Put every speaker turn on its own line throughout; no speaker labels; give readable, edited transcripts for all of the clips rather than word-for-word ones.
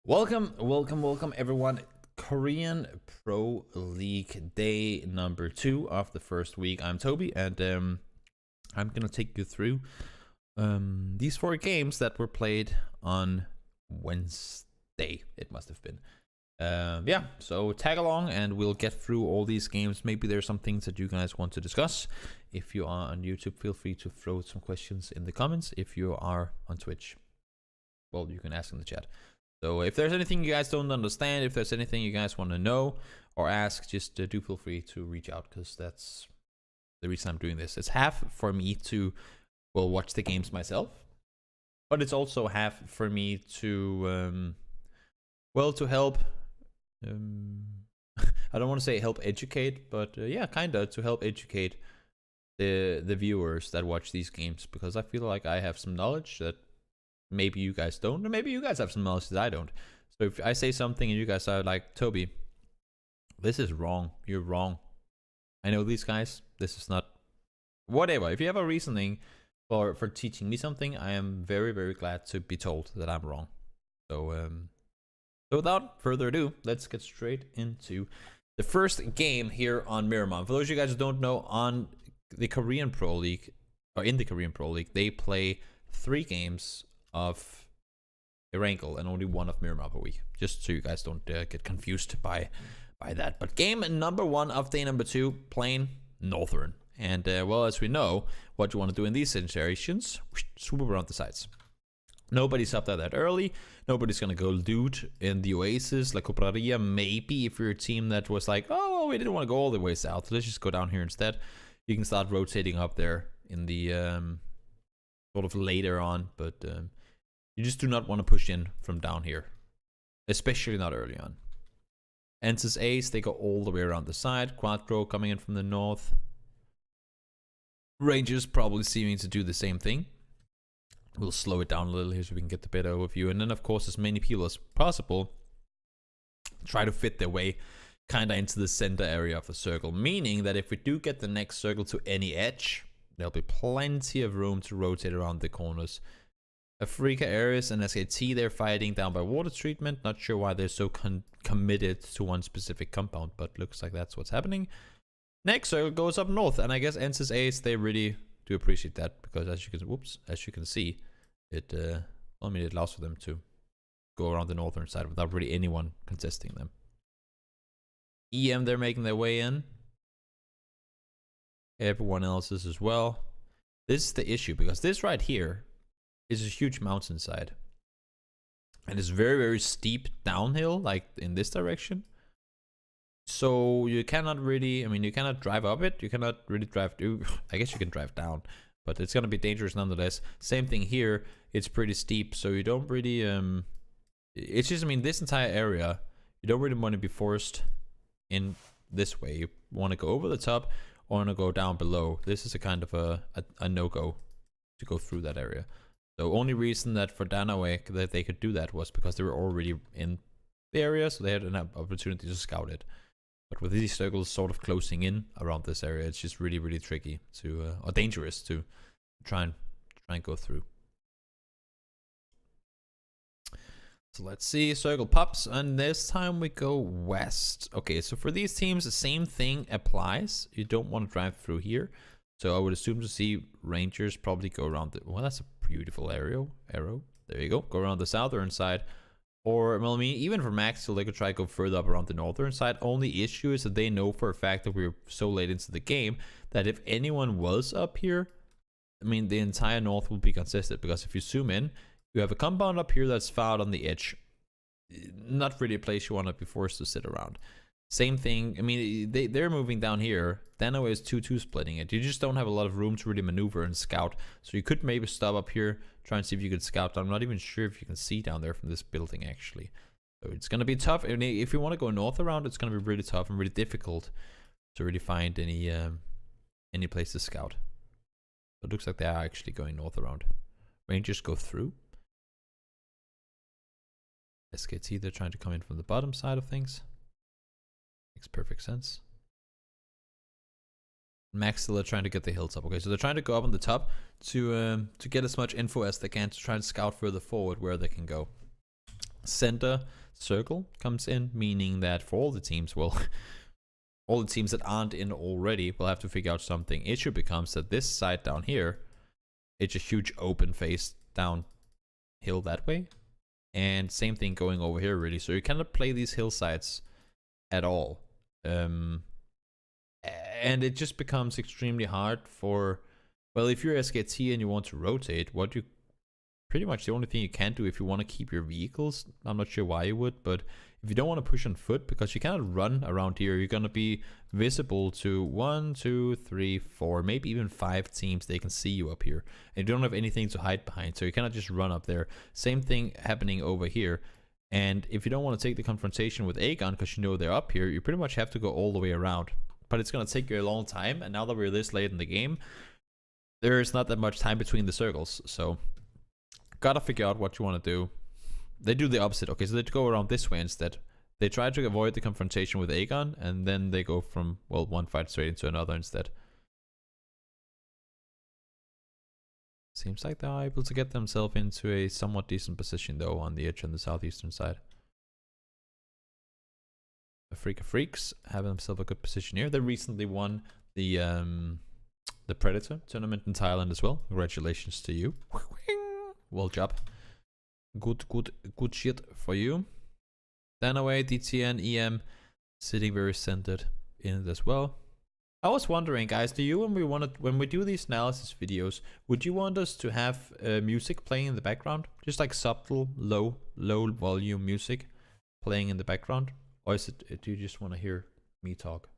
Welcome everyone. Korean Pro League day number 2 of the first week. I'm Toby, and I'm gonna take you through these 4 games that were played on Wednesday. It must have been. Yeah, so tag along and we'll get through all these games. Maybe there's some things that you guys want to discuss. If you are on YouTube, feel free to throw some questions in the comments. If you are on Twitch, well, you can ask in the chat. So if there's anything you guys don't understand, if there's anything you guys want to know or ask, just do feel free to reach out, because that's the reason I'm doing this. It's half for me to, well, watch the games myself, but it's also half for me to, well, to help, I don't want to say help educate, but yeah, kind of to help educate the viewers that watch these games, because I feel like I have some knowledge that maybe you guys don't, or maybe you guys have some knowledge that I don't. So if I say something and you guys are like, Toby, this is wrong, you're wrong, I know these guys, this is not, whatever. If you have a reasoning for teaching me something, I am very, very glad to be told that I'm wrong. So, so without further ado, let's get straight into the first game here on Miramon. For those of you guys who don't know, on the Korean Pro League, or in the Korean Pro League, they play 3 games of Erangel and only 1 of Miramar per week, just so you guys don't get confused by that. But game number 1 of day number 2, playing Northern. And well, as we know, what you want to do in these situations, swoop around the sides. Nobody's up there that early. Nobody's gonna go loot in the oasis like Copraria. Maybe if you're a team that was like, oh, we didn't want to go all the way south, let's just go down here instead. You can start rotating up there in the sort of later on, but you just do not want to push in from down here, especially not early on. Ensis Ace, they go all the way around the side. Quattro coming in from the north. Rangers probably seeming to do the same thing. We'll slow it down a little here so we can get the better overview. And then, of course, as many people as possible try to fit their way kind of into the center area of the circle, meaning that if we do get the next circle to any edge, there'll be plenty of room to rotate around the corners. Afrika, Ares, and SKT, they're fighting down by water treatment. Not sure why they're so committed to one specific compound, but looks like that's what's happening. Next circle goes up north, and I guess Ensis Ace, they really do appreciate that, because as you can see, it it allows for them to go around the northern side without really anyone contesting them. EM, they're making their way in. Everyone else is as well. This is the issue, because this right here is a huge mountainside, and it's very, very steep downhill, like in this direction. So you cannot really, I mean, you cannot drive up it, you cannot really drive, I guess you can drive down, but it's gonna be dangerous nonetheless. Same thing here, it's pretty steep, so you don't really, it's just, I mean, this entire area, you don't really want to be forced in this way. You want to go over the top or want to go down below. This is a kind of a no-go to go through that area. The only reason that for Danaway that they could do that was because they were already in the area, so they had an opportunity to scout it. But with these circles sort of closing in around this area, it's just really, really tricky to, or dangerous to try and go through. So let's see, circle pops, and this time we go west. Okay, so for these teams, the same thing applies. You don't want to drive through here. So I would assume to see Rangers probably go around the, well, that's a beautiful arrow. There you go. Go around the southern side. Or, well, I mean, even for Maxwell, they could try to go further up around the northern side. Only issue is that they know for a fact that we're so late into the game that if anyone was up here, I mean, the entire north will be consistent. Because if you zoom in, you have a compound up here that's far out on the edge. Not really a place you want to be forced to sit around. Same thing, I mean, they're moving down here. Dano is 2-2 splitting it. You just don't have a lot of room to really maneuver and scout. So you could maybe stop up here, try and see if you could scout. I'm not even sure if you can see down there from this building, actually. So it's going to be tough. If you want to go north around, it's going to be really tough and really difficult to really find any place to scout. So it looks like they are actually going north around. Rangers go through. SKT, they're trying to come in from the bottom side of things. Makes perfect sense. Max still are trying to get the hilltop. Okay, so they're trying to go up on the top to get as much info as they can to try and scout further forward where they can go. center circle comes in, meaning that for all the teams, well, all the teams that aren't in already will have to figure out something. Issue becomes that this side down here, it's a huge open face downhill that way. And same thing going over here, really. So you cannot play these hillsides at all. And it just becomes extremely hard for, well, if you're SKT and you want to rotate, what you pretty much the only thing you can do if you want to keep your vehicles, I'm not sure why you would, but if you don't want to push on foot, because you cannot run around here, you're going to be visible to 1, 2, 3, 4, maybe even 5 teams. They can see you up here, and you don't have anything to hide behind, so you cannot just run up there. Same thing happening over here. And if you don't want to take the confrontation with Aegon because you know they're up here, you pretty much have to go all the way around. But it's going to take you a long time, and now that we're this late in the game, there's not that much time between the circles, so gotta figure out what you want to do. They do the opposite. Okay, so they go around this way instead. They try to avoid the confrontation with Aegon, and then they go from, well, one fight straight into another instead. Seems like they're able to get themselves into a somewhat decent position, though, on the edge on the southeastern side. The Freak of Freaks have themselves a good position here. They recently won the Predator tournament in Thailand as well. Congratulations to you. Well job. Good shit for you. Danaway, DTN, EM sitting very centered in it as well. I was wondering, guys, do you, when we do these analysis videos, would you want us to have music playing in the background? Just like subtle, low volume music playing in the background? Or is it, do you just want to hear me talk?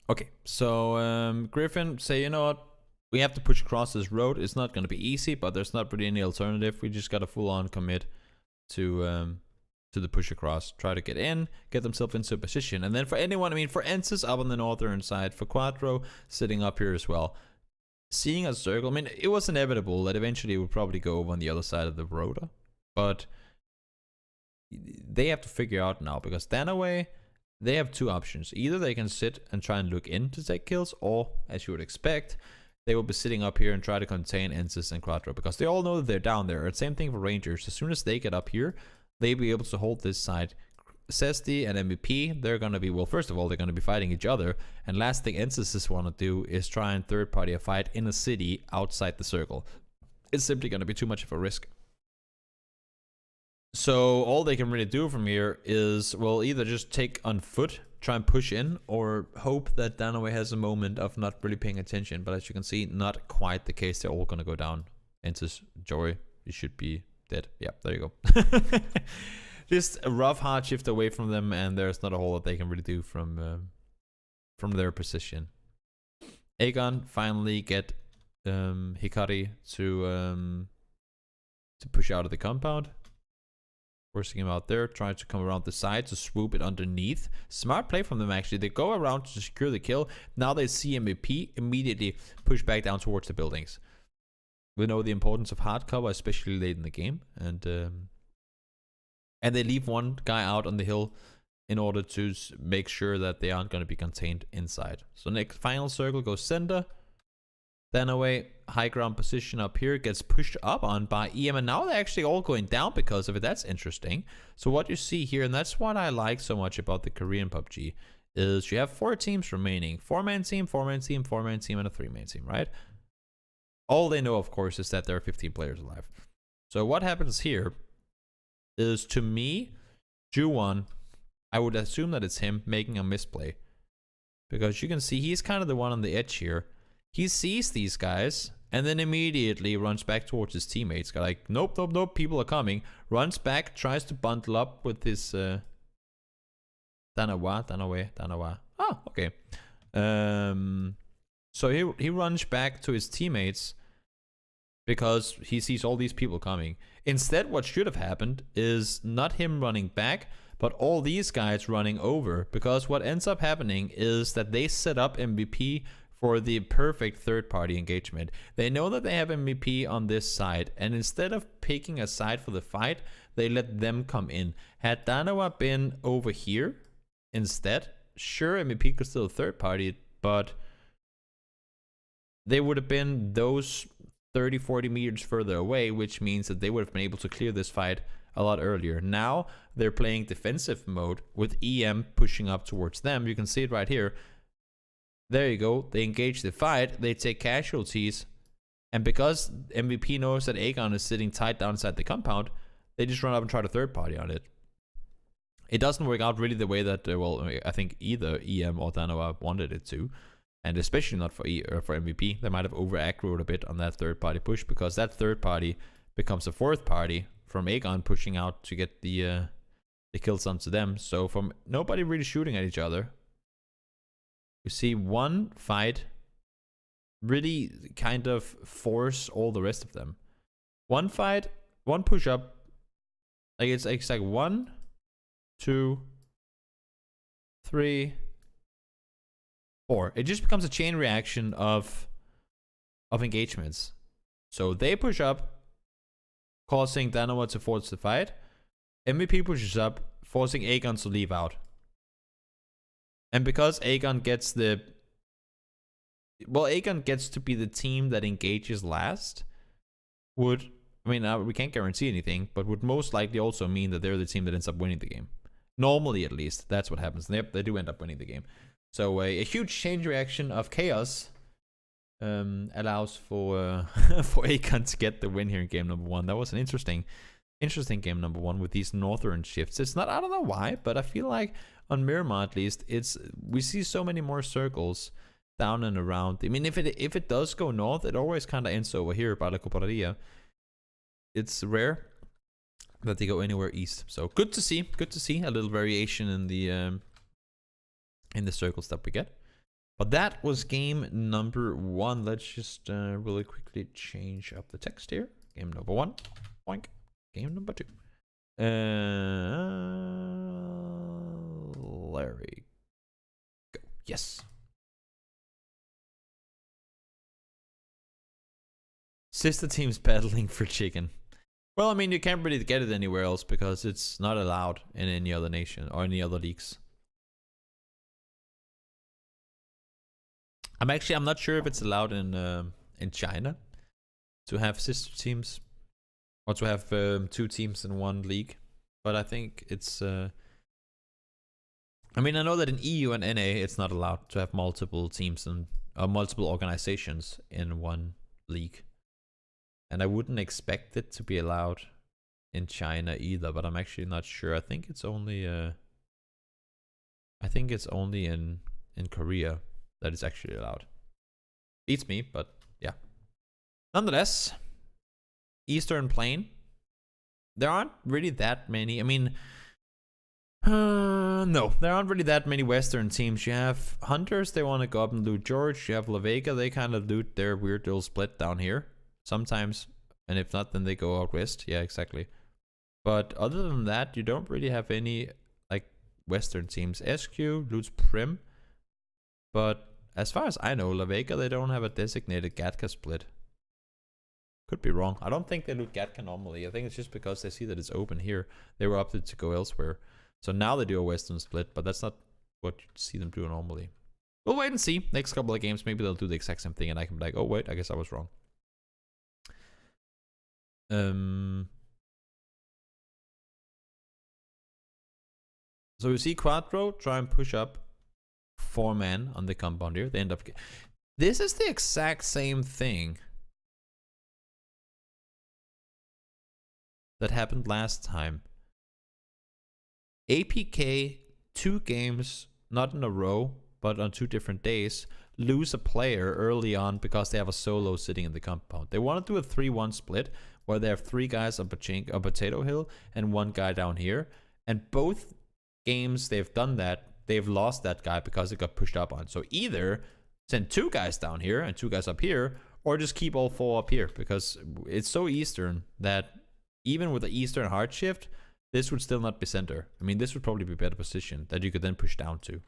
Okay, so Griffin say, you know what? We have to push across this road. It's not going to be easy, but there's not really any alternative. We just got to full-on commit to the push across. Try to get in, get themselves into a position. And then for anyone, I mean, for Ensis up on the northern side, for Quattro sitting up here as well, seeing a circle, I mean, it was inevitable that eventually it would probably go over on the other side of the road. But they have to figure out now, because Danaway, they have two options. Either they can sit and try and look in to take kills, or, as you would expect, they will be sitting up here and try to contain Ensis and Quattro, because they all know that they're down there. And same thing for Rangers. As soon as they get up here, they'll be able to hold this side. Cesti and MVP, they're going to be, well, first of all, they're going to be fighting each other. And last thing Ensis want to do is try and third-party a fight in a city outside the circle. It's simply going to be too much of a risk. So all they can really do from here is, well, either just take on foot, try and push in, or hope that Danaway has a moment of not really paying attention. But as you can see, not quite the case. They're all going to go down. Ensis, Jory, you should be dead. Yeah, there you go. Just a rough hard shift away from them, and there's not a whole lot they can really do from their position. Aegon finally get Hikari to push out of the compound. Forcing him out there, trying to come around the side to swoop it underneath. Smart play from them, actually. They go around to secure the kill. Now they see MVP, immediately push back down towards the buildings. We know the importance of hard cover, especially late in the game. And they leave one guy out on the hill in order to make sure that they aren't going to be contained inside. So next final circle goes center. Danaway, high ground position up here, gets pushed up on by EM, and now they're actually all going down because of it. That's interesting. So what you see here, and that's what I like so much about the Korean PUBG, is you have 4 teams remaining. 4-man team, 4-man team, 4-man team, and a 3-man team, right? All they know, of course, is that there are 15 players alive. So what happens here is, to me, Juwon, I would assume that it's him making a misplay. Because you can see he's kind of the one on the edge here. He sees these guys and then immediately runs back towards his teammates. Like, nope, nope, nope, people are coming. Runs back, tries to bundle up with his Danawa. Oh, okay. So he runs back to his teammates because he sees all these people coming. Instead, what should have happened is not him running back, but all these guys running over. Because what ends up happening is that they set up MVP for the perfect third-party engagement. They know that they have MVP on this side, and instead of picking a side for the fight, they let them come in. Had Danawa been over here instead, sure, MVP could still third party, but they would have been those 30-40 meters further away, which means that they would have been able to clear this fight a lot earlier. Now they're playing defensive mode with EM pushing up towards them. You can see it right here. There you go. They engage the fight. They take casualties. And because MVP knows that Aegon is sitting tight down inside the compound, they just run up and try to third party on it. It doesn't work out really the way that, well, I think either EM or Danoa wanted it to. And especially not for for MVP. They might have over-aggroed a bit on that third party push, because that third party becomes a fourth party from Aegon pushing out to get the kills onto them. So from nobody really shooting at each other, you see one fight really kind of force all the rest of them. One fight, one push up, like it's like 1, 2, 3, 4. It just becomes a chain reaction of engagements. So they push up, causing Danoa to force the fight. MVP pushes up, forcing Aegon to leave out. And because Aegon gets Aegon gets to be the team that engages last, we can't guarantee anything, but would most likely also mean that they're the team that ends up winning the game. Normally, at least, that's what happens. They do end up winning the game. So a huge chain reaction of chaos allows for for Aegon to get the win here in game number 1. That was an interesting game number 1 with these northern shifts. It's not, I don't know why, but I feel like on Miramar at least, we see so many more circles down and around. I mean, if it does go north, it always kind of ends over here by La Coparilla. It's rare that they go anywhere east. So good to see a little variation in the circles that we get. But that was game number 1. Let's just really quickly change up the text here. Game number 1. Boink. Game number 2. Larry. Go. Yes. Sister teams battling for chicken. Well, I mean, you can't really get it anywhere else because it's not allowed in any other nation or any other leagues. I'm not sure if it's allowed in China to have sister teams or to have 2 teams in one league, but I think it's. I know that in EU and NA it's not allowed to have multiple teams and multiple organizations in one league, and I wouldn't expect it to be allowed in China either. But I'm actually not sure. I think it's only. In Korea that is actually allowed. Beats me, but yeah. Nonetheless, Eastern Plain. There aren't really that many. No, there aren't really that many Western teams. You have Hunters, they want to go up and loot George. You have La Vega, they kind of loot their weird little split down here sometimes. And if not, then they go out west. Yeah, exactly. But other than that, you don't really have any like Western teams. SQ loots Prim. But as far as I know, La Vega, they don't have a designated Gatka split. Could be wrong. I don't think they loot Gatka normally. I think it's just because they see that it's open here. They were opted to go elsewhere. So now they do a Western split, but that's not what you see them do normally. We'll wait and see. Next couple of games, maybe they'll do the exact same thing and I can be like, oh wait, I guess I was wrong. So you see Quattro try and push up 4-man on the compound here. They end up. This is the exact same thing that happened last time. APK 2 games, not in a row, but on 2 different days, lose a player early on because they have a solo sitting in the compound. They want to do a 3-1 split where they have 3 guys on Potato Hill and 1 guy down here. And both games they've done that, they've lost that guy because it got pushed up on. So either send 2 guys down here and 2 guys up here, or just keep all 4 up here because it's so Eastern that even with the Eastern hard shift, this would still not be center. This would probably be a better position that you could then push down to.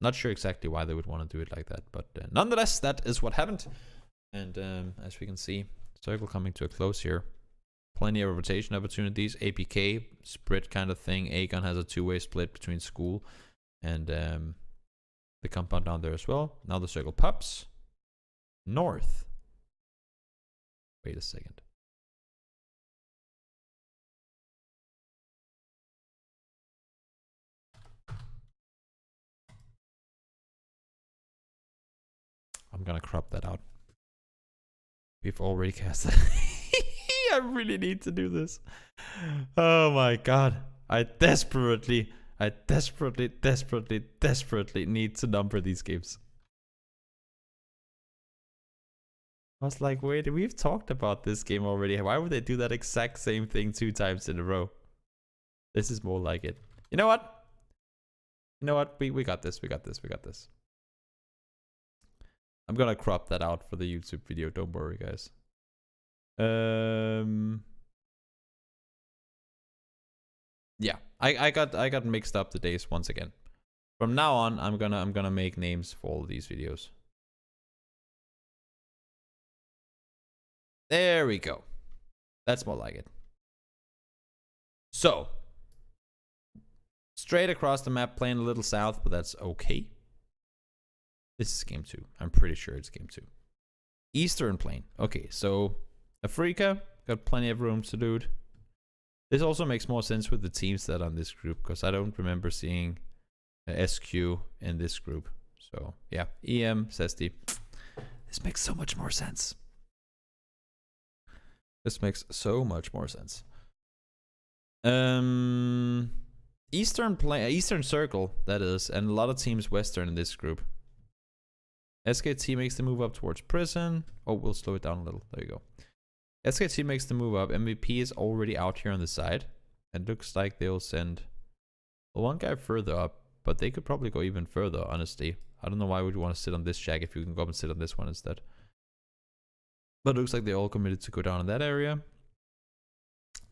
Not sure exactly why they would want to do it like that, but nonetheless, that is what happened. And as we can see, circle coming to a close here. Plenty of rotation opportunities. APK split kind of thing. Aegon has a 2-way split between school and the compound down there as well. Now the circle pops north. Wait a second. I'm gonna crop that out. We've already cast it. I really need to do this. Oh my god. I desperately need to number these games. I was like, wait, we've talked about this game already. Why would they do that exact same thing 2 times in a row? This is more like it. You know what? You know what? We got this. We got this. We got this. I'm gonna crop that out for the YouTube video. Don't worry, guys. Yeah, I got mixed up the days once again. From now on, I'm gonna make names for all these videos. There we go. That's more like it. So, straight across the map, playing a little south, but that's okay. This is game 2. I'm pretty sure it's game 2. Eastern Plain. Okay, so Africa got plenty of room to loot. This also makes more sense with the teams that are on this group, because I don't remember seeing SQ in this group. So yeah, EM, Sesti. This makes so much more sense. This makes so much more sense. Eastern Circle, that is, and a lot of teams Western in this group. SKT makes the move up towards prison. Oh, we'll slow it down a little. There you go. SKT makes the move up. MVP is already out here on the side. And looks like they'll send one guy further up. But they could probably go even further, honestly. I don't know why would you want to sit on this shack if you can go up and sit on this one instead. But it looks like they're all committed to go down in that area.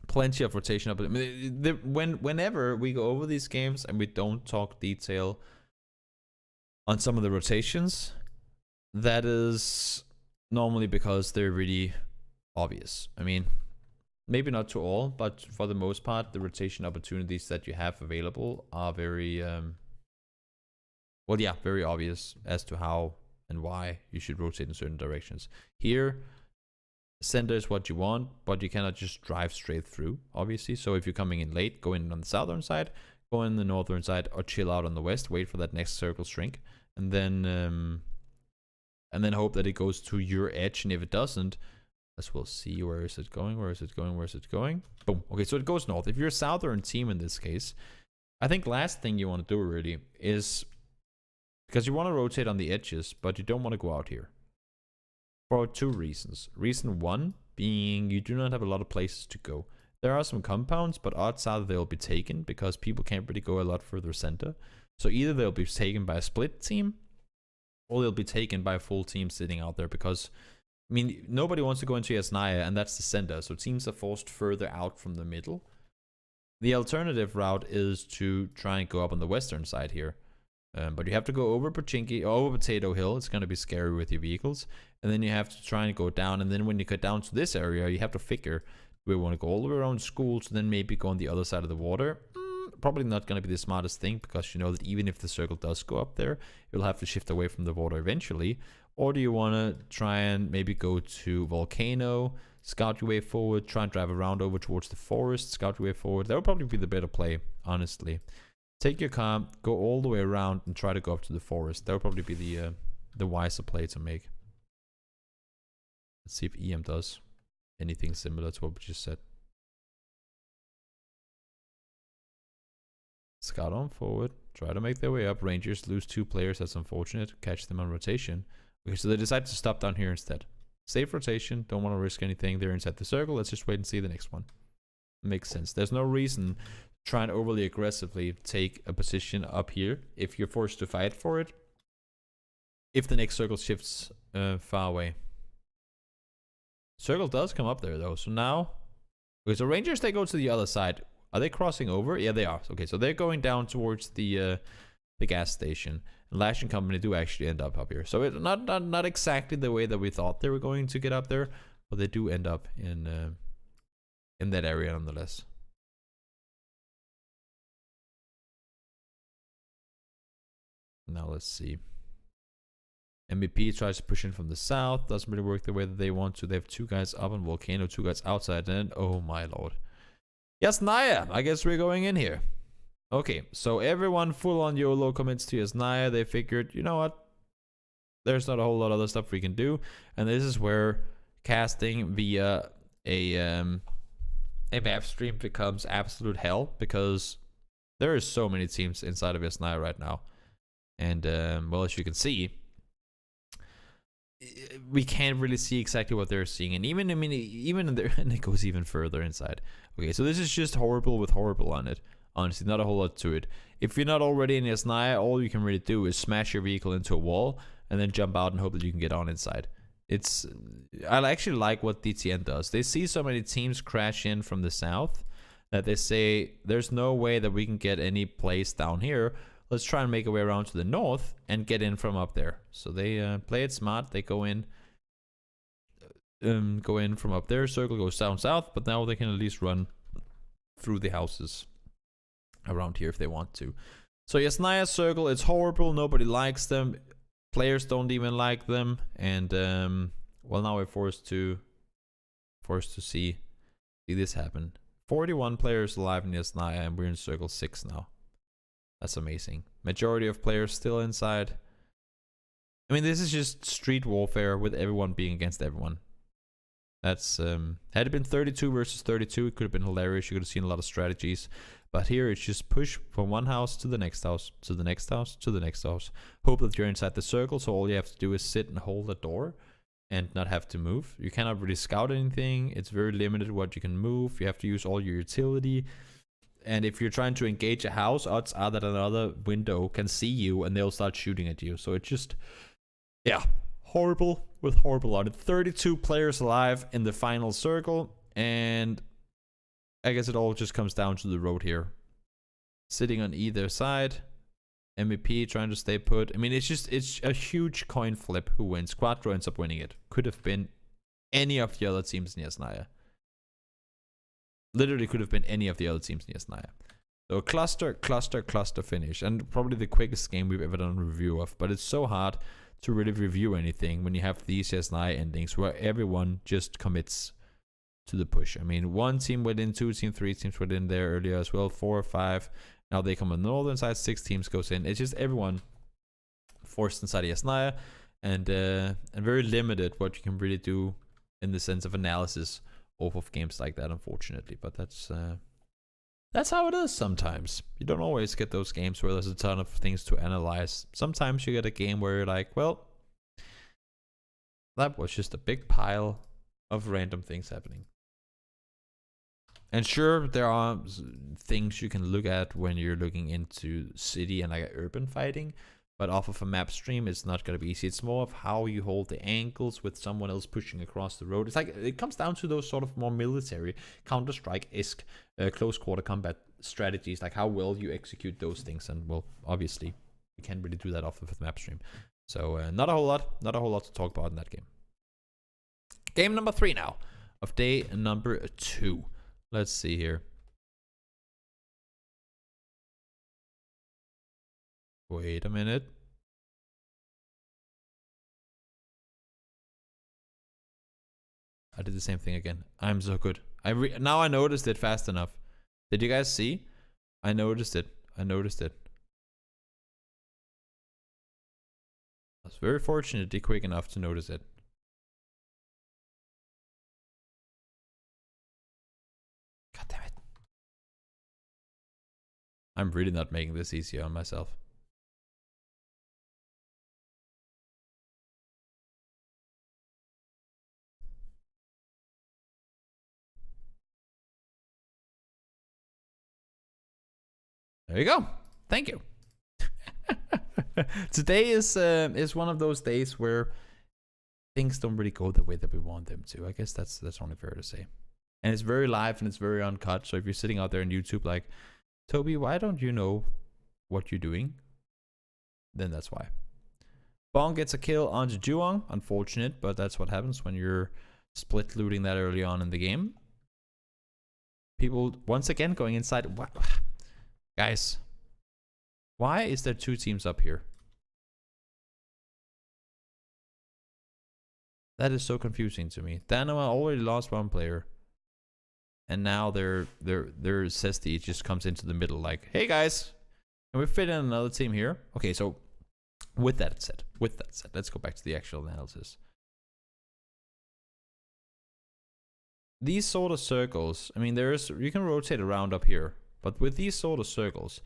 Plenty of rotation up. I mean, whenever we go over these games and we don't talk detail on some of the rotations, that is normally because they're really obvious. I mean, maybe not to all, but for the most part, the rotation opportunities that you have available are very, very obvious as to how and why you should rotate in certain directions. Here, center is what you want, but you cannot just drive straight through, obviously. So if you're coming in late, go in on the southern side, go in the northern side, or chill out on the west, wait for that next circle shrink, and then hope that it goes to your edge. And if it doesn't, as we'll see, where is it going? Where is it going? Where is it going? Boom. Okay, so it goes north. If you're a southern team in this case, I think last thing you want to do really is, because you want to rotate on the edges, but you don't want to go out here. For 2 reasons. Reason 1 being you do not have a lot of places to go. There are some compounds, but odds are they'll be taken because people can't really go a lot further center. So either they'll be taken by a split team, or they'll be taken by a full team sitting out there, because, I mean, nobody wants to go into Yasnaya, and that's the center, so teams are forced further out from the middle. The alternative route is to try and go up on the western side here. But you have to go over Pochinki, over Potato Hill. It's going to be scary with your vehicles. And then you have to try and go down. And then when you get down to this area, you have to figure, do we want to go all the way around schools, then maybe go on the other side of the water? Probably not going to be the smartest thing, because you know that even if the circle does go up there, you'll have to shift away from the water eventually. Or do you want to try and maybe go to Volcano, scout your way forward, try and drive around over towards the forest, scout your way forward? That would probably be the better play, honestly. Take your car, go all the way around, and try to go up to the forest. That would probably be the wiser play to make. Let's see if EM does anything similar to what we just said. Scout on forward, try to make their way up. Rangers lose 2 players, that's unfortunate. Catch them on rotation. Okay, so they decide to stop down here instead. Safe rotation, don't want to risk anything. They're inside the circle, let's just wait and see the next one. Makes sense. There's no reason try and overly aggressively take a position up here if you're forced to fight for it, if the next circle shifts far away. Circle does come up there though, so now, okay, so Rangers, they go to the other side. Are they crossing over? Yeah, they are. Okay, so they're going down towards the gas station. And Lash and Company do actually end up here. So it's not exactly the way that we thought they were going to get up there, but they do end up in that area nonetheless. Now let's see. MVP tries to push in from the south. Doesn't really work the way that they want to. They have 2 guys up on Volcano, 2 guys outside. And oh my lord. Yasnaya, I guess we're going in here. Okay, so everyone full on YOLO commits to Yasnaya. They figured, you know what? There's not a whole lot of other stuff we can do. And this is where casting via a map stream becomes absolute hell, because there are so many teams inside of Yasnaya right now. And, well, as you can see, we can't really see exactly what they're seeing. And even, I mean, even in there, and it goes even further inside. Okay, so this is just horrible with horrible on it. Honestly, not a whole lot to it. If you're not already in Yasnaya, all you can really do is smash your vehicle into a wall and then jump out and hope that you can get on inside. It's, I actually like what DTN does. They see so many teams crash in from the south that they say, there's no way that we can get any place down here. Let's try and make a way around to the north and get in from up there. So they play it smart. They go in from up there. Circle goes down south, but now they can at least run through the houses around here if they want to. So Yasnaya circle, it's horrible. Nobody likes them. Players don't even like them. And well, now we're forced to see this happen. 41 players alive in Yasnaya, and we're in circle 6 now. That's amazing. Majority of players still inside. I mean, this is just street warfare with everyone being against everyone. That's had it been 32 versus 32, it could have been hilarious. You could have seen a lot of strategies. But here it's just push from one house to the next house, to the next house, to the next house. Hope that you're inside the circle, so all you have to do is sit and hold the door and not have to move. You cannot really scout anything. It's very limited what you can move. You have to use all your utility. And if you're trying to engage a house, odds are that another window can see you and they'll start shooting at you. So it's just, yeah, horrible with horrible on it. 32 players alive in the final circle, and I guess it all just comes down to the road here. Sitting on either side. MVP trying to stay put. I mean, it's a huge coin flip who wins. Quattro ends up winning it. Could have been any of the other teams in Yasnaya. Literally could have been any of the other teams in Yasnaya. So cluster finish. And probably the quickest game we've ever done a review of. But it's so hard to really review anything when you have these Yasnaya endings where everyone just commits to the push. I mean, 1 team went in, 2 team, 3 teams went in there earlier as well, 4 or 5. Now they come on the northern side, 6 teams goes in. It's just everyone forced inside Yasnaya, and very limited what you can really do in the sense of analysis off of games like that, unfortunately. But that's how it is sometimes. You don't always get those games where there's a ton of things to analyze. Sometimes you get a game where you're like, well, that was just a big pile of random things happening. And sure, there are things you can look at when you're looking into city and like urban fighting, but off of a map stream, it's not going to be easy. It's more of how you hold the angles with someone else pushing across the road. It's like, it comes down to those sort of more military Counter-Strike-esque close quarter combat strategies, like how well you execute those things. And well, obviously, you can't really do that off of a map stream. So not a whole lot to talk about in that game. Game number 3 now of day number 2. Let's see here. Wait a minute. I did the same thing again. I'm so good. Now I noticed it fast enough. Did you guys see? I noticed it. I was very fortunate to be quick enough to notice it. God damn it. I'm really not making this easier on myself. There you go. Thank you. Today is one of those days where things don't really go the way that we want them to. I guess that's only fair to say. And it's very live and it's very uncut. So if you're sitting out there on YouTube like, Toby, why don't you know what you're doing? Then that's why. Bong gets a kill on Juong. Unfortunate, but that's what happens when you're split looting that early on in the game. People once again going inside. What? Guys, why is there 2 teams up here? That is so confusing to me. Danawa already lost one player. And now their Cesti just comes into the middle like, hey guys, can we fit in another team here? Okay, so with that said, let's go back to the actual analysis. These sort of circles, I mean, you can rotate around up here, but with these sort of circles,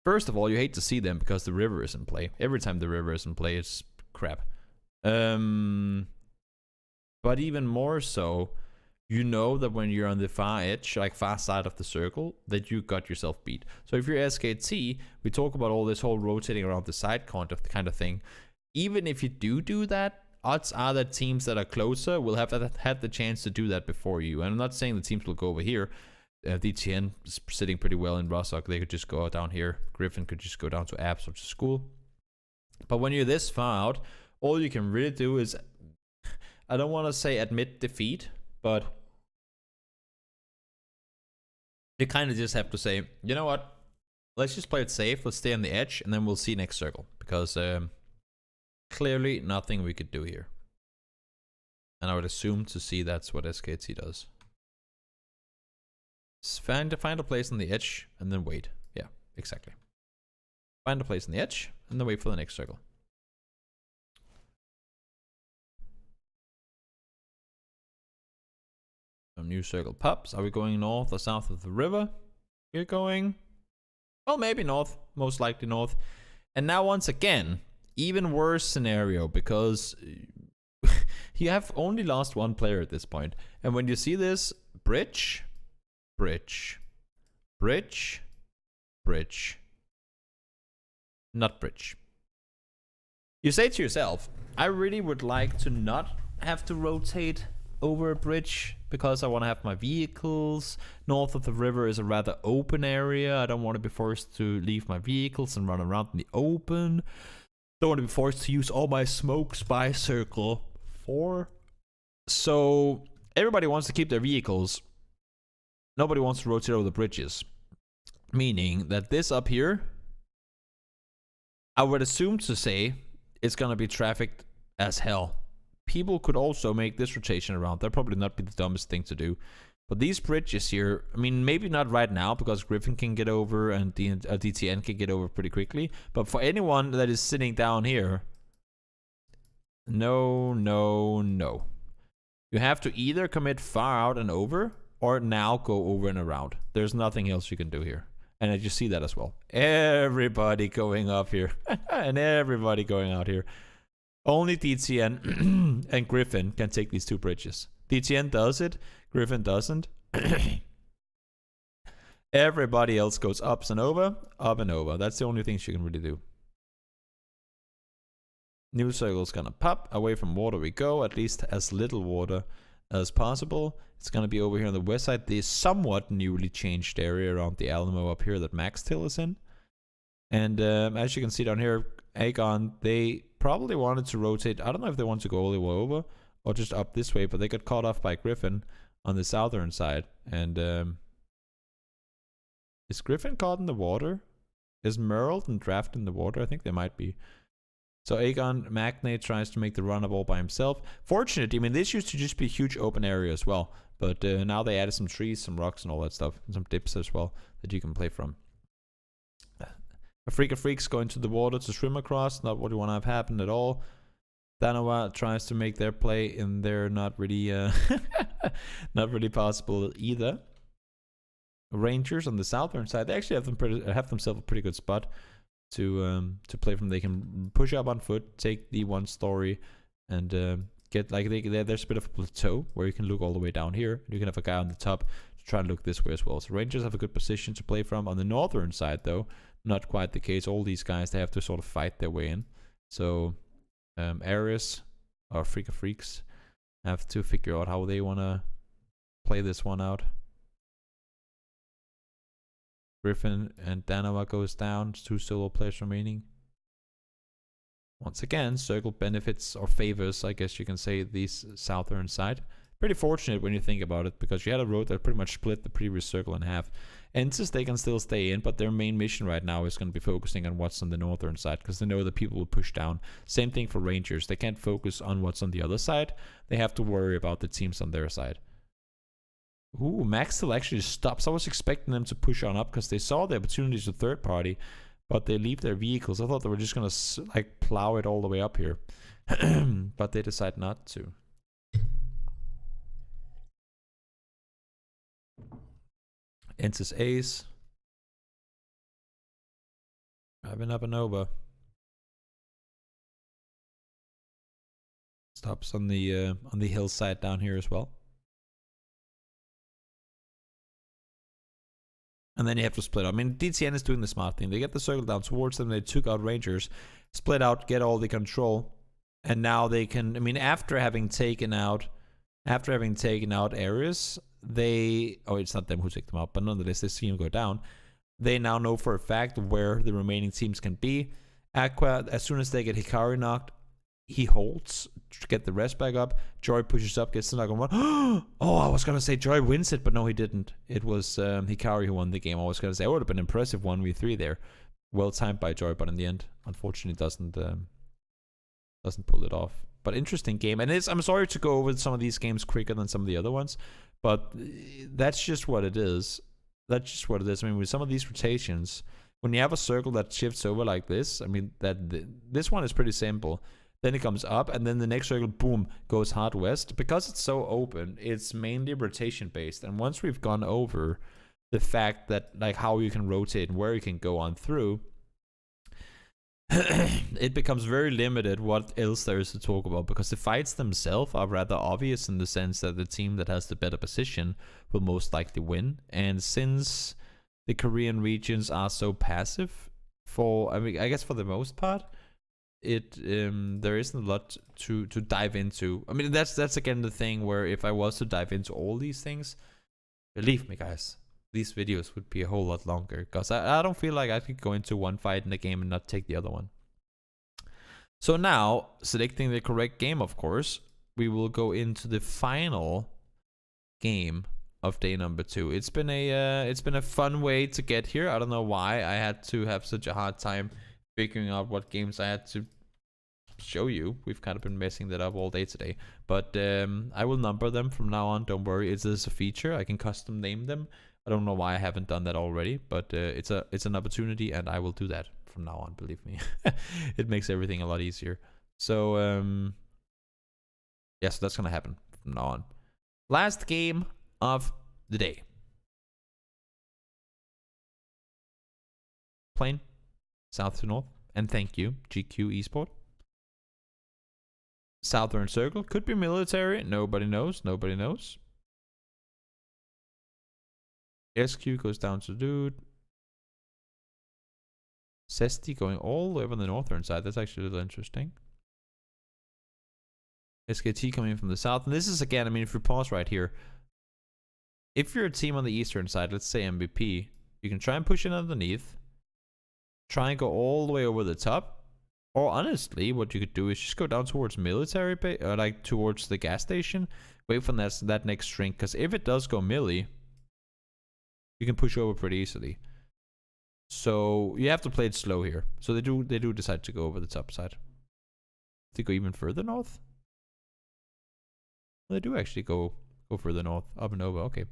first of all, you hate to see them because the river is in play. Every time the river is in play, it's crap. But even more so, you know that when you're on the far edge, like far side of the circle, that you got yourself beat. So if you're SKT, we talk about all this whole rotating around the side kind of thing. Even if you do that, odds are that teams that are closer will have had the chance to do that before you. And I'm not saying the teams will go over here. DTN is sitting pretty well in Rostock. They could just go down here. Griffin could just go down to Apps or to school. But when you're this far out, all you can really do is, I don't want to say admit defeat, but you kind of just have to say, you know what? Let's just play it safe. Let's stay on the edge, and then we'll see next circle. Because clearly nothing we could do here. And I would assume to see that's what SKT does. Find a place on the edge, and then wait. Yeah, exactly. Find a place on the edge, and then wait for the next circle. New circle pops. Are we going north or south of the river? We're going, well, maybe north, most likely north. And now once again, even worse scenario, because you have only lost one player at this point. And when you see this, bridge, not bridge. You say to yourself, I really would like to not have to rotate over a bridge because I want to have my vehicles. North of the river is a rather open area. I don't want to be forced to leave my vehicles and run around in the open. Don't want to be forced to use all my smokes by circle 4. So everybody wants to keep their vehicles. Nobody wants to rotate over the bridges. Meaning that this up here, I would assume to say it's going to be trafficked as hell. People could also make this rotation around. That'd probably not be the dumbest thing to do. But these bridges here, I mean, maybe not right now because Griffin can get over and DTN can get over pretty quickly. But for anyone that is sitting down here, no. You have to either commit far out and over or now go over and around. There's nothing else you can do here. And I just see that as well. Everybody going up here and everybody going out here. Only DTN and Griffin can take these two bridges. DTN does it, Griffin doesn't. Everybody else goes up and over. That's the only thing she can really do. New circle's gonna pop. Away from water we go, at least as little water as possible. It's gonna be over here on the west side. The somewhat newly changed area around the Alamo up here that Max Till is in. And as you can see down here, Aegon, they probably wanted to rotate. I don't know if they want to go all the way over or just up this way, but they got caught off by Griffin on the southern side. And is Griffin caught in the water? Is Merle and Draft in the water? I think they might be. So Aegon Magnate tries to make the run up all by himself. Fortunately, I mean, this used to just be a huge open area as well. But now they added some trees, some rocks and all that stuff. And some dips as well that you can play from. A Freak of Freaks going to the water to swim across. Not what you want to have happen at all. Danawa tries to make their play in there. Not really not really possible either. Rangers on the southern side, they actually have themselves a pretty good spot to play from. They can push up on foot, take the one story, and get like there's a bit of a plateau where you can look all the way down here. You can have a guy on the top to try and look this way as well. So Rangers have a good position to play from. On the northern side, though, not quite the case. All these guys, they have to sort of fight their way in. So Ares or Freak of Freaks have to figure out how they want to play this one out. Griffin and Danawa goes down. 2 solo players remaining. Once again, circle benefits or favors, I guess you can say, these southern side. pretty fortunate when you think about it, because you had a road that pretty much split the previous circle in half. And since they can still stay in, but their main mission right now is going to be focusing on what's on the northern side, because they know that people will push down. Same thing for Rangers. They can't focus on what's on the other side. They have to worry about the teams on their side. Ooh, Max still actually stops. I was expecting them to push on up because they saw the opportunities to third party, but they leave their vehicles. I thought they were just going to like plow it all the way up here. But they decide not to. Enters ace. Driving up and over. Stops on the hillside down here as well. And then you have to split up. I mean, DTN is doing the smart thing. They get the circle down towards them. They took out Rangers, split out, get all the control, and now they can. I mean, after having taken out areas, they. Oh, it's not them who took them out, but nonetheless, they see them go down. They now know for a fact where the remaining teams can be. Aqua, as soon as they get Hikari knocked, he holds to get the rest back up. Joy pushes up, gets the knock on one. Oh, I was gonna say Joy wins it, but no, he didn't. It was Hikari who won the game. I was gonna say it would have been impressive 1v3 there. Well timed by Joy, but in the end, unfortunately, doesn't pull it off. But interesting game, and I'm sorry to go over some of these games quicker than some of the other ones, but that's just what it is. That's just what it is. I mean, with some of these rotations, when you have a circle that shifts over like this, I mean this one is pretty simple. Then it comes up, and then the next circle, boom, goes hard west. Because it's so open, it's mainly rotation based. And once we've gone over the fact that, like, how you can rotate and where you can go on through, it becomes very limited what else there is to talk about, because the fights themselves are rather obvious in the sense that the team that has the better position will most likely win. And since the Korean regions are so passive, I guess for the most part, there isn't a lot to dive into. I mean, that's again the thing where if I was to dive into all these things, believe me guys, these videos would be a whole lot longer, because I don't feel like I could go into one fight in the game and not take the other one. So now, selecting the correct game, of course, we will go into the final game of day number 2. It's been a fun way to get here. I don't know why I had to have such a hard time figuring out what games I had to show you. We've kind of been messing that up all day today, but I will number them from now on. Don't worry, it is a feature. I can custom name them. I don't know why I haven't done that already, but it's an opportunity, and I will do that from now on. Believe me, it makes everything a lot easier. So yeah, so that's gonna happen from now on. Last game of the day. Plane. South to north, and thank you, GQ Esport. Southern circle, could be military, nobody knows, nobody knows. SQ goes down to dude. Sesti going all the way on the northern side, that's actually a little interesting. SKT coming in from the south, and this is again, I mean, if we pause right here, if you're a team on the eastern side, let's say MVP, you can try and push it underneath, try and go all the way over the top, or honestly, what you could do is just go down towards military base, or like towards the gas station. Wait for that next shrink, because if it does go milli, you can push over pretty easily. So you have to play it slow here. So they do decide to go over the top side. They go even further north. Well, they do actually go further north, up and over. Okay,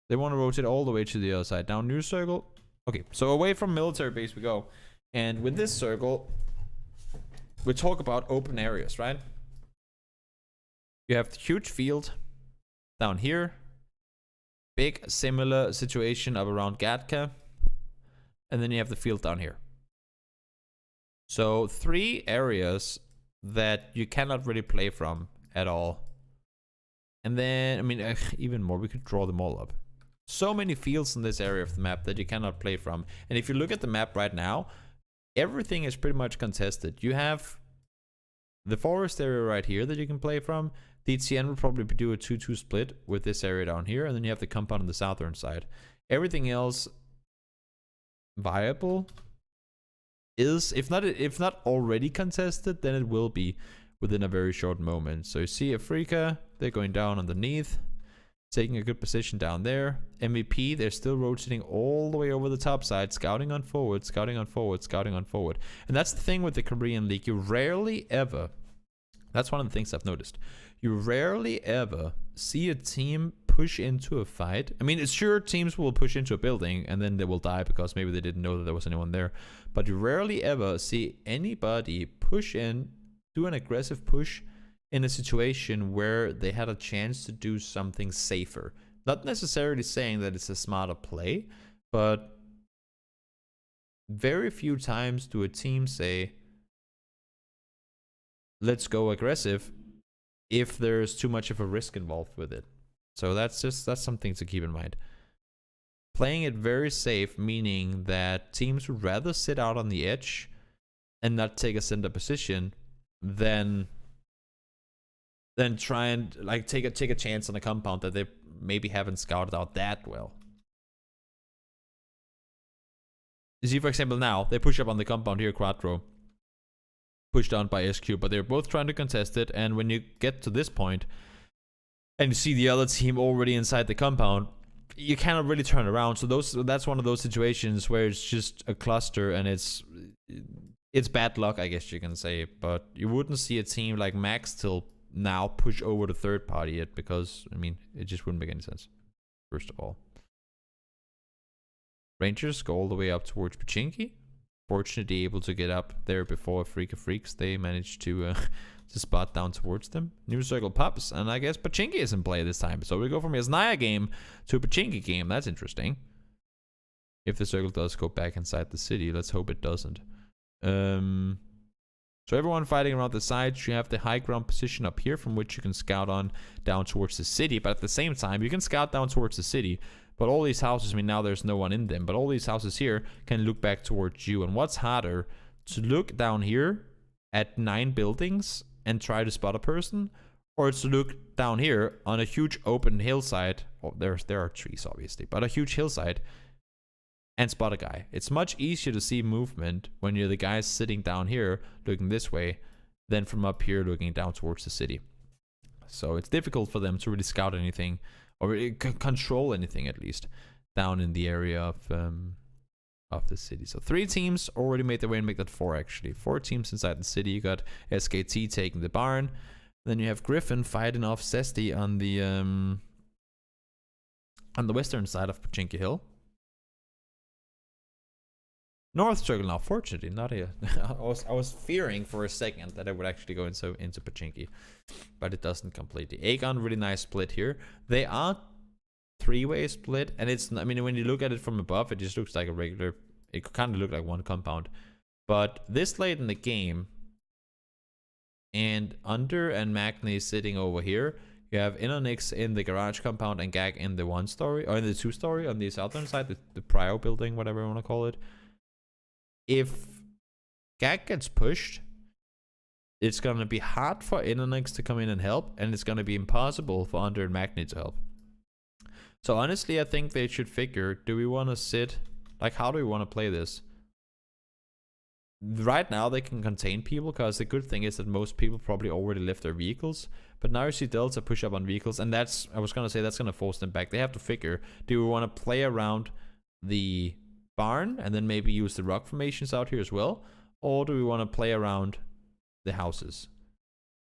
they want to rotate all the way to the other side. Down new circle. Okay, so away from military base we go. And with this circle, we talk about open areas, right? You have the huge field down here. Big similar situation up around Gatka. And then you have the field down here. So 3 areas that you cannot really play from at all. And then, I mean, even more, we could draw them all up. So many fields in this area of the map that you cannot play from. And if you look at the map right now, everything is pretty much contested. You have the forest area right here that you can play from. DTN will probably do a 2-2 split with this area down here. And then you have the compound on the southern side. Everything else viable is, if not already contested, then it will be. within a very short moment. So you see Afrika, they're going down underneath, taking a good position down there. MVP, they're still rotating all the way over the top side, scouting on forward, scouting on forward, scouting on forward. And that's the thing with the Korean League. You rarely ever, that's one of the things I've noticed, you rarely ever see a team push into a fight. I mean, it's sure teams will push into a building and then they will die because maybe they didn't know that there was anyone there. But you rarely ever see anybody push in, do an aggressive push in a situation where they had a chance to do something safer. Not necessarily saying that it's a smarter play, but very few times do a team say, let's go aggressive, if there's too much of a risk involved with it. So that's something to keep in mind. Playing it very safe, meaning that teams would rather sit out on the edge and not take a center position than try and like take a chance on a compound that they maybe haven't scouted out that well. You see, for example, now they push up on the compound here, Quattro, pushed down by SQ, but they're both trying to contest it. And when you get to this point and you see the other team already inside the compound, you cannot really turn around. So that's one of those situations where it's just a cluster and it's bad luck, I guess you can say. But you wouldn't see a team like Max till now push over the third party yet, because I mean it just wouldn't make any sense. First of all, Rangers go all the way up towards Pachinki. Fortunately able to get up there before Afrika Freaks. They managed to spot down towards them. New circle pops, and I guess Pachinki is in play this time. So we go from a Yasnaya game to a Pachinki game. That's interesting. If the circle does go back inside the city, let's hope it doesn't. So everyone fighting around the sides. You have the high ground position up here from which you can scout on down towards the city. But at the same time, you can scout down towards the city. But all these houses, I mean, now there's no one in them. But all these houses here can look back towards you. And what's harder, to look down here at 9 buildings and try to spot a person, or to look down here on a huge open hillside? Oh, there are trees, obviously, but a huge hillside, and spot a guy. It's much easier to see movement when you're the guy sitting down here looking this way than from up here looking down towards the city. So it's difficult for them to really scout anything or control anything, at least down in the area of the city. So 3 teams already made their way, and make that 4 actually. 4 teams inside the city. You got SKT taking the barn. Then you have Griffin fighting off Sesti on the western side of Pachinki Hill. North circle now, fortunately, not here. I was fearing for a second that I would actually go into Pachinki, but it doesn't completely. Aegon, really nice split here. They are 3-way split, and it's, I mean, when you look at it from above, it just looks like a regular, it kind of look like one compound. But this late in the game, and Under and Magni sitting over here, you have Inonix in the garage compound and Gag in the 1-story, or in the 2-story on the southern side, the Prio building, whatever you want to call it. If Gag gets pushed, it's going to be hard for Inonix to come in and help, and it's going to be impossible for Under and Magni to help. So honestly, I think they should figure, do we want to sit, like, how do we want to play this? Right now, they can contain people, because the good thing is that most people probably already left their vehicles. But now you see Delta push up on vehicles, and that's, I was going to say, that's going to force them back. They have to figure, do we want to play around the barn and then maybe use the rock formations out here as well, or do we want to play around the houses?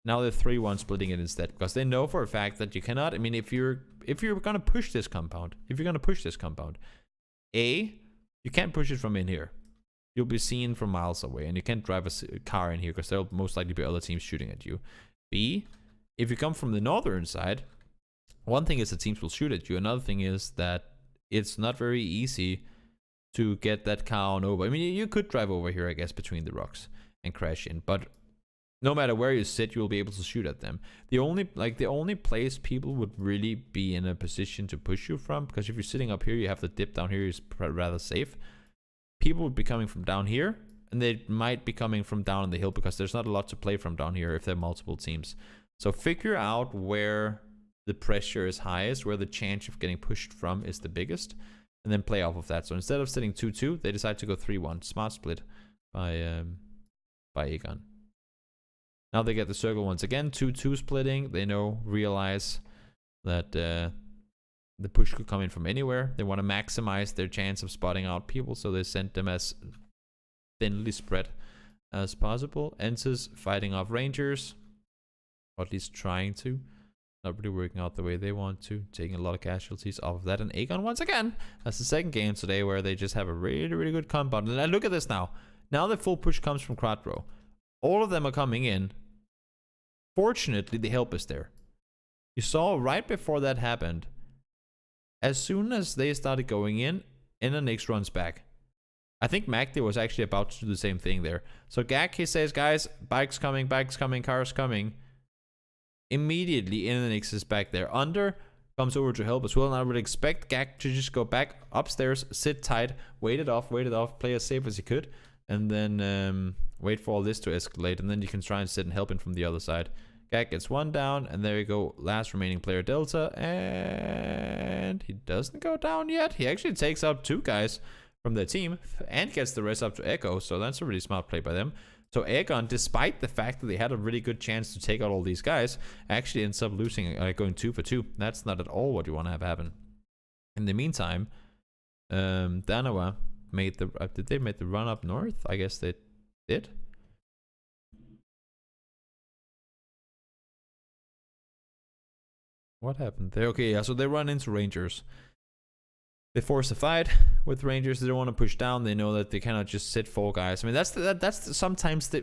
Now they're 3-1 splitting it instead, because they know for a fact that you cannot, I mean, if you're gonna push this compound, you can't push it from in here. You'll be seen from miles away, and you can't drive a car in here because there'll most likely be other teams shooting at you. B, if you come from the northern side, one thing is that teams will shoot at you. Another thing is that it's not very easy to get that car on over. I mean, you could drive over here, I guess, between the rocks and crash in, but no matter where you sit, you'll be able to shoot at them. The only place people would really be in a position to push you from, because if you're sitting up here, you have to dip down here, is rather safe. People would be coming from down here, and they might be coming from down on the hill, because there's not a lot to play from down here if there are multiple teams. So figure out where the pressure is highest, where the chance of getting pushed from is the biggest, and then play off of that. So instead of sitting 2-2, they decide to go 3-1. Smart split by Aegon. Now they get the circle once again. 2-2 splitting. They realize that the push could come in from anywhere. They want to maximize their chance of spotting out people, so they send them as thinly spread as possible. Enters fighting off Rangers, or at least trying to. Not really working out the way they want to. Taking a lot of casualties off of that. And Aegon once again. That's the second game today where they just have a really, really good compound. And look at this now. Now the full push comes from Quadro. All of them are coming in. Fortunately, the help is there. You saw right before that happened, as soon as they started going in, Nix runs back. I think Magdi was actually about to do the same thing there. So Gak, he says, guys, bikes coming, cars coming. Immediately, Nix is back there. Under comes over to help as well. And I would expect Gak to just go back upstairs, sit tight, wait it off, play as safe as he could. And then wait for all this to escalate. And then you can try and sit and help him from the other side. Gak gets one down, and there you go. Last remaining player, Delta. And he doesn't go down yet. He actually takes out 2 guys from their team and gets the rest up to Echo. So that's a really smart play by them. So Aegon, despite the fact that they had a really good chance to take out all these guys, actually ends up losing, going 2 for 2. That's not at all what you want to have happen. In the meantime, Danawa made the... did they make the run up north? I guess they did. What happened there? Okay, yeah, so they run into Rangers. They force a fight with Rangers. They don't want to push down. They know that they cannot just sit 4 guys. I mean, that's sometimes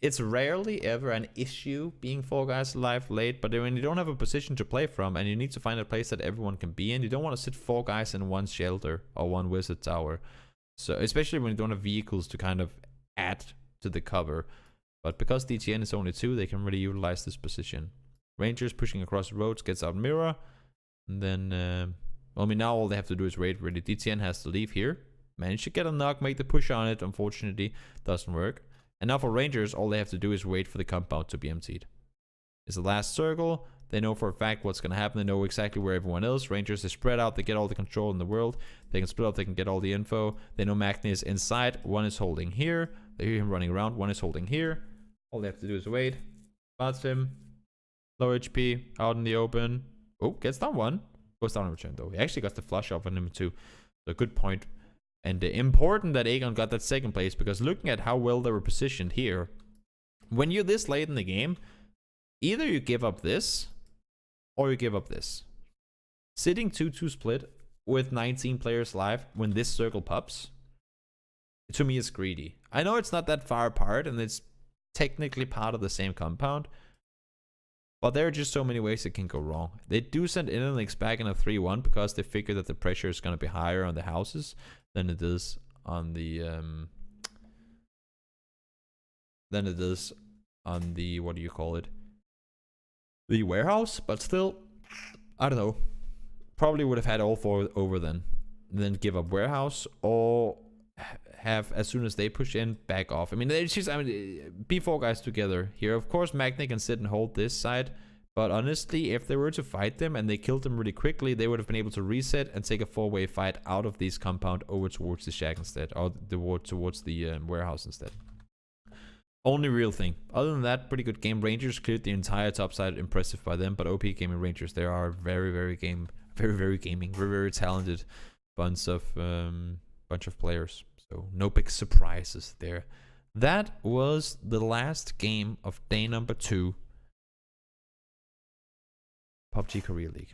it's rarely ever an issue being 4 guys alive late. But when you don't have a position to play from and you need to find a place that everyone can be in, you don't want to sit 4 guys in one shelter or one wizard tower. So especially when you don't have vehicles to kind of add to the cover. But because DTN is only 2, they can really utilize this position. Rangers pushing across the roads, gets out Mirror, and then I mean, now all they have to do is raid really. DTN has to leave here. Manage to get a knock, make the push on it. Unfortunately, doesn't work. And now for Rangers, all they have to do is wait for the compound to be emptied. It's the last circle. They know for a fact what's going to happen. They know exactly where everyone is. Rangers is spread out. They get all the control in the world. They can split up. They can get all the info. They know Magni is inside. One is holding here. They hear him running around. One is holding here. All they have to do is wait. Spots him. Low HP. Out in the open. Oh, gets down one. Goes down in return though. He actually got the flush off on him too. So good point. And important that Aegon got that second place, because looking at how well they were positioned here, when you're this late in the game, either you give up this or you give up this. Sitting 2-2 split with 19 players live when this circle pops, to me is greedy. I know it's not that far apart and it's technically part of the same compound, but there are just so many ways it can go wrong. They do send Nix back in a 3-1 because they figure that the pressure is going to be higher on the houses than it is on the what do you call it? The warehouse. But still, I don't know. Probably would have had all 4 over then give up warehouse, or have, as soon as they push in, back off. I mean, it's just, be 4 guys together here. Of course, Magni can sit and hold this side, but honestly, if they were to fight them and they killed them really quickly, they would have been able to reset and take a 4-way fight out of this compound over towards the shack instead, or towards the warehouse instead. Only real thing. Other than that, pretty good game. Rangers cleared the entire top side. Impressive by them, but OP Gaming Rangers, they are very, very gaming, very talented bunch of players. So no big surprises there. That was the last game of day number 2, PUBG Korea League.